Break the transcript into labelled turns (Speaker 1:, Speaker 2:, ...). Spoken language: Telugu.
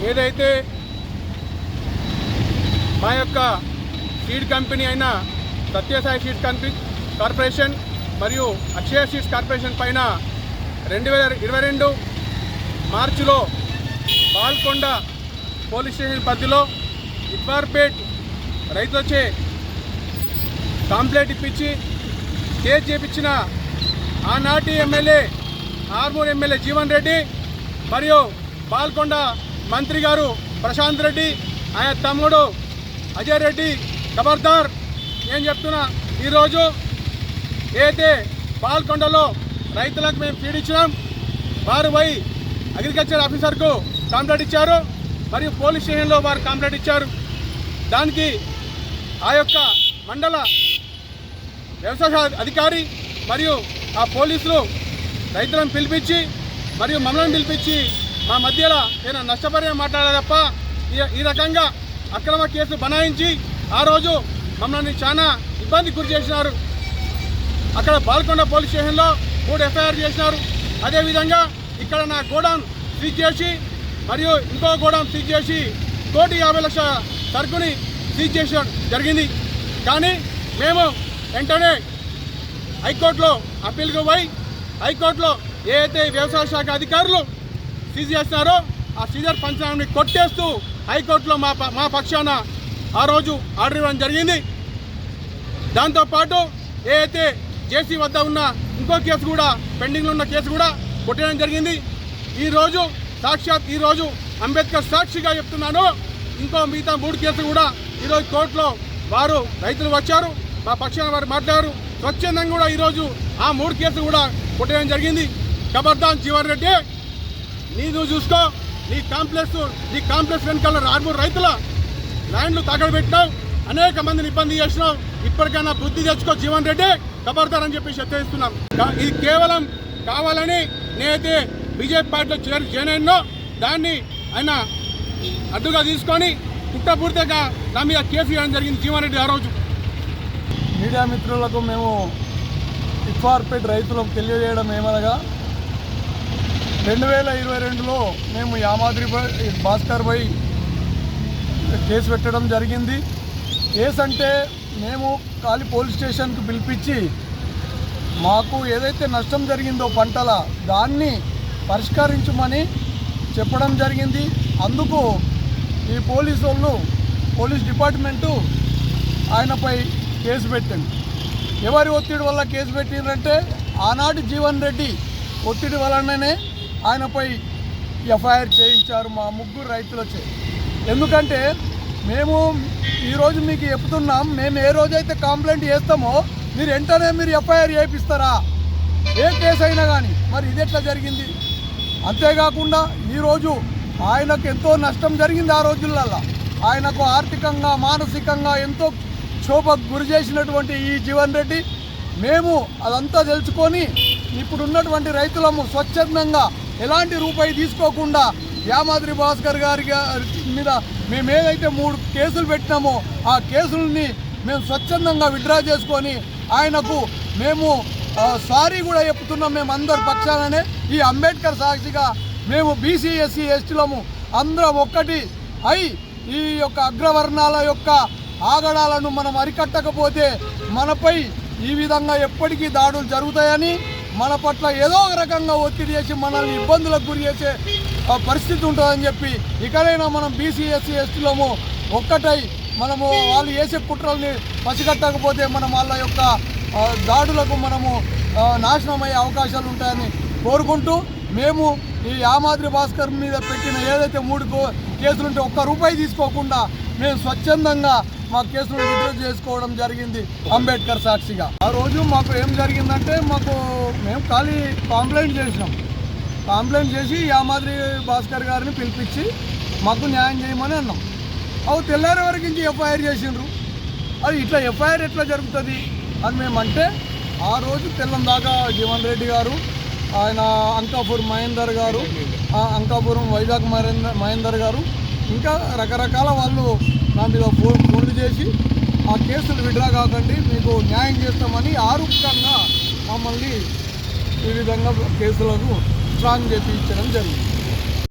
Speaker 1: ఏదైతే మా యొక్క సీడ్ కంపెనీ అయిన సత్యసాయి సీడ్స్ కార్పొరేషన్ మరియు అక్షయ సీడ్స్ కార్పొరేషన్ పైన 2022 మార్చిలో బాల్కొండ పోలీస్ స్టేషన్ పరిధిలో ఇట్వార్పేట్ రైతులచే కంప్లైంట్ ఇప్పించి కేసు చేపించిన ఆనాటి ఎమ్మెల్యే ఆర్మూర్ ఎమ్మెల్యే జీవన్ రెడ్డి మరియు బాల్కొండ మంత్రి గారు ప్రశాంత్ రెడ్డి ఆయన తమ్ముడు అజయ్ రెడ్డి ఖబర్దార్. నేను చెప్తున్నా, ఈరోజు ఏదైతే బాల్కొండలో రైతులకు మేము ఫీడ్ ఇచ్చినాం, వారు పోయి అగ్రికల్చర్ ఆఫీసర్కు కంప్లైంట్ ఇచ్చారు మరియు పోలీస్ స్టేషన్లో వారు కంప్లైంట్ ఇచ్చారు. దానికి ఆ యొక్క మండల వ్యవసాయ అధికారి మరియు ఆ పోలీసులు రైతులను పిలిపించి మరియు మమ్మల్ని పిలిపించి మా మధ్యలో ఏదైనా నష్టపరిహారం మాట్లాడాలి తప్ప ఈ రకంగా అక్రమ కేసు బనాయించి ఆ రోజు మమ్మల్ని చాలా ఇబ్బంది గురి చేసినారు. అక్కడ బాల్కొండ పోలీస్ స్టేషన్లో 3 ఎఫ్ఐఆర్ చేసినారు. అదేవిధంగా ఇక్కడ నా గోడౌన్ సీజ్ చేసి మరియు ఇంకో గోడౌన్ సీజ్ చేసి 1,50,00,000 సరుకుని సీజ్ చేయడం జరిగింది. కానీ మేము వెంటనే హైకోర్టులో అప్పీల్కు పోయి హైకోర్టులో ఏదైతే వ్యవసాయ శాఖ అధికారులు సీజ్ చేస్తున్నారో ఆ సీజర్ పంచనామాని కొట్టేస్తూ హైకోర్టులో మా పక్షాన ఆ రోజు ఆర్డర్ ఇవ్వడం జరిగింది. దాంతోపాటు ఏదైతే జేసీ వద్ద ఉన్న ఇంకో కేసు కూడా పెండింగ్లో ఉన్న కేసు కూడా కొట్టడం జరిగింది. ఈరోజు అంబేద్కర్ సాక్షిగా చెప్తున్నాను, ఇంకో మిగతా 3 కేసులు కూడా ఈరోజు కోర్టులో వారు రైతులు వచ్చారు, మా పక్షాన వారు మాట్లాడారు. స్వచ్ఛందంగా కూడా ఈరోజు ఆ 3 కేసులు కూడా కొట్టడం జరిగింది. ఖబర్దార్ జీవన్ రెడ్డి, నువ్వు చూసుకో, నీ కాంప్లెక్స్ వెనకాల ఆర్మూర్ రైతుల ల్యాండ్లు తగలబెట్టినావు, అనేక మందిని ఇబ్బంది చేసినావు. ఇప్పటికైనా బుద్ధి తెచ్చుకో జీవన్ రెడ్డి, ఖబర్దార్ అని చెప్పి హెచ్చరిస్తున్నాం. ఇది కేవలం కావాలని నేనైతే బీజేపీ పార్టీలో జాయిన్ అయినో దాన్ని ఆయన అడ్డుగా తీసుకొని కుట్రపూర్తిగా నా మీద కేసు వేయడం జరిగింది జీవన్ రెడ్డి. ఆ రోజు
Speaker 2: మీడియా మిత్రులకు మేము ఇట్వార్పేట్ రైతులకు తెలియజేయడం ఏమనగా 2022లో మేము యామాద్రి భాస్కర్ పై కేసు పెట్టడం జరిగింది. కేసు అంటే మేము కాళీ పోలీస్ స్టేషన్కి పిలిపించి మాకు ఏదైతే నష్టం జరిగిందో పంటల దాన్ని పరిష్కరించమని చెప్పడం జరిగింది. అందుకు ఈ పోలీస్ డిపార్ట్మెంటు ఆయనపై కేసు పెట్టింది. ఎవరి ఒత్తిడి వల్ల కేసు పెట్టిందంటే ఆనాటి జీవన్ రెడ్డి ఒత్తిడి వలననే ఆయనపై ఎఫ్ఐఆర్ చేయించారు మా 3 రైతులచే. ఎందుకంటే మేము ఈరోజు మీకు చెప్తున్నాం, మేము ఏ రోజైతే కంప్లైంట్ చేస్తామో మీరు వెంటనే ఎఫ్ఐఆర్ చేయిస్తారా, ఏ కేసు అయినా కానీ. మరి ఇది ఎట్లా జరిగింది? అంతేకాకుండా ఈరోజు ఆయనకు ఎంతో నష్టం జరిగింది. ఆ రోజులలో ఆయనకు ఆర్థికంగా మానసికంగా ఎంతో క్షోభకు గురి చేసినటువంటి ఈ జీవన్ రెడ్డి, మేము అదంతా తెలుసుకొని ఇప్పుడున్నటువంటి రైతులము స్వచ్ఛందంగా ఎలాంటి రూపాయి తీసుకోకుండా యామాద్రి భాస్కర్ గారి మీద మేము ఏదైతే 3 కేసులు పెట్టినామో ఆ కేసులని మేము స్వచ్ఛందంగా విత్డ్రా చేసుకొని ఆయనకు మేము సారీ కూడా చెప్తున్నాం. మేము అందరి పక్షాలనే ఈ అంబేద్కర్ సాక్షిగా మేము బీసీ ఎస్సీ ఎస్టీలము అందరం ఒక్కటి అయి ఈ యొక్క అగ్రవర్ణాల యొక్క ఆగడాలను మనం అరికట్టకపోతే మనపై ఈ విధంగా ఎప్పటికీ దాడులు జరుగుతాయని, మన పట్ల ఏదో ఒక రకంగా ఒత్తిడి చేసి మనల్ని ఇబ్బందులకు గురి చేసే పరిస్థితి ఉంటుందని చెప్పి ఇకనైనా మనం బీసీ ఎస్సీ ఎస్టీలము ఒక్కటై మనము వాళ్ళు చేసే కుట్రల్ని పసిగట్టకపోతే మనం వాళ్ళ యొక్క దాడులకు మనము నాశనమయ్యే అవకాశాలు ఉంటాయని కోరుకుంటూ మేము ఈ యామాద్రి భాస్కర్ మీద పెట్టిన ఏదైతే 3 కేసులుంటే ₹1 తీసుకోకుండా మేము స్వచ్ఛందంగా మా కేసులు విత్డ్రా చేసుకోవడం జరిగింది అంబేద్కర్ సాక్షిగా. ఆ రోజు మాకు ఏం జరిగిందంటే మేము ఖాళీ కంప్లైంట్ చేసి యామాద్రి భాస్కర్ గారిని పిలిపించి మాకు న్యాయం చేయమని అన్నాం. అవి తెల్లారి వరకు ఇంక ఎఫ్ఐఆర్ చేసిండ్రు. అది ఇట్లా ఎఫ్ఐఆర్ ఎట్లా జరుగుతుంది అని మేమంటే ఆ రోజు తెల్లం దాకా జీవన్ రెడ్డి గారు, ఆయన అంకాపూర్ మహేందర్ గారు, అంకాపురం వైజాగ్ మహేందర్ గారు ఇంకా రకరకాల వాళ్ళు నా మీద ఫోన్లు చేసి ఆ కేసులు విత్డ్రా కాకండి, మీకు న్యాయం చేస్తామని ఆరూపకంగా మమ్మల్ని ఈ విధంగా కేసులను స్ట్రాంగ్ చేసి ఇచ్చడం జరిగింది.